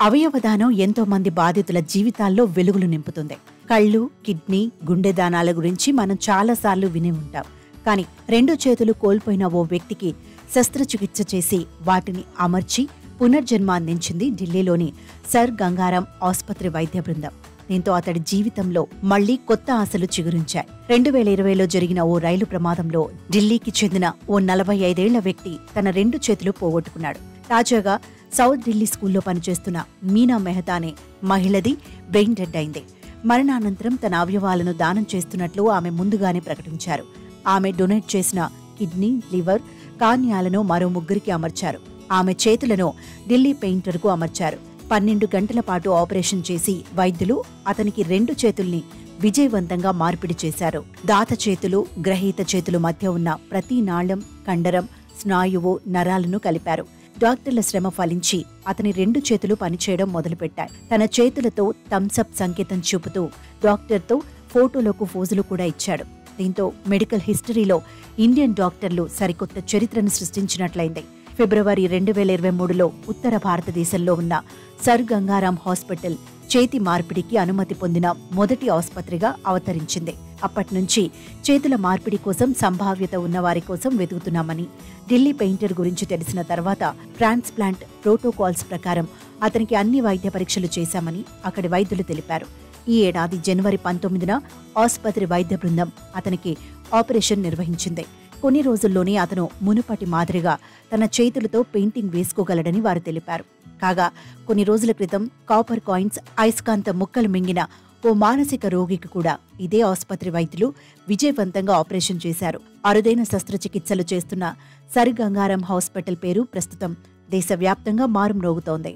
అవయవదానం ఎంతో మంది బాధితుల జీవితాల్లో వెలుగులు నింపుతుంది. కళ్ళు, కిడ్నీ, గుండె దానాల గురించి మనం చాలాసార్లు విని ఉంటాం. కానీ 2 చేతులు కోల్పోయిన ఓ వ్యక్తికి శస్త్రచికిత్స చేసి వాటిని అమర్చి పునర్జన్మ అందించింది ఢిల్లీలోని సర్ గంగారాం ఆసుపత్రి వైద్య బృందం. దీంతో అతడి జీవితంలో మళ్లీ కొత్త ఆశలు చిగురించాయి. 2020లో జరిగిన ఓ రైలు ప్రమాదంలో ఢిల్లీకి చెందిన ఓ 45 ఏళ్ల వ్యక్తి తన 2 చేతులు పోగొట్టుకున్నాడు. తాజాగా సౌత్ ఢిల్లీ స్కూల్లో పనిచేస్తున్న మీనా మెహతా అనే మహిళది బ్రెయిన్ డెడ్ అయింది. మరణానంతరం తన అవయవాలను దానం చేస్తున్నట్లు ఆమె ముందుగానే ప్రకటించారు. ఆమె డొనేట్ చేసిన కిడ్నీ, లివర్, కార్నియాలను మరో 3కి అమర్చారు. ఆమె చేతులను ఢిల్లీ పెయింటర్కు అమర్చారు. 12 గంటల పాటు ఆపరేషన్ చేసి వైద్యులు అతనికి 2 చేతుల్ని విజయవంతంగా మార్పిడి చేశారు. దాత చేతులు, గ్రహీత చేతులు మధ్య ఉన్న ప్రతి నాళం, కండరం, స్నాయువు, నరాలను కలిపారు. డాక్టర్ల శ్రమ ఫలించి అతని 2 చేతులు పనిచేయడం మొదలుపెట్టాయి. తన చేతులతో థమ్సప్ సంకేతం చూపుతూ డాక్టర్తో ఫోటోలకు ఫోజులు కూడా ఇచ్చాడు. దీంతో మెడికల్ హిస్టరీలో ఇండియన్ డాక్టర్లు సరికొత్త చరిత్రను సృష్టించినట్లయింది. ఫిబ్రవరి 2023లో ఉత్తర భారతదేశంలో ఉన్న సర్ గంగారాం హాస్పిటల్ చేతి మార్పిడికి అనుమతి పొందిన మొదటి ఆసుపత్రిగా అవతరించింది. అప్పట్నుంచి చేతుల మార్పిడి కోసం సంభావ్యత ఉన్నవారి కోసం వెతుకుతున్నామని, ఢిల్లీ పెయింటర్ గురించి తెలిసిన తర్వాత ట్రాన్స్ప్లాంట్ ప్రోటోకాల్స్ ప్రకారం అతనికి అన్ని వైద్య పరీక్షలు చేశామని అక్కడి వైద్యులు తెలిపారు. ఈ ఏడాది జనవరి 19న ఆసుపత్రి వైద్య బృందం అతనికి ఆపరేషన్ నిర్వహించింది. కొన్ని రోజుల్లోనే అతను మునుపటి మాదిరిగా తన చేతులతో పెయింటింగ్ వేసుకోగలడని వారు తెలిపారు. కాగా కొన్ని రోజుల క్రితం కాపర్ కాయిన్స్, అయస్కాంత ముక్కలు మింగిన ఓ మానసిక రోగికి కూడా ఇదే ఆసుపత్రి వైద్యులు విజయవంతంగా ఆపరేషన్ చేశారు. అరుదైన శస్త్రచికిత్సలు చేస్తున్న సర్ గంగారాం హాస్పిటల్ పేరు ప్రస్తుతం దేశవ్యాప్తంగా మారుమ్రోగుతోంది.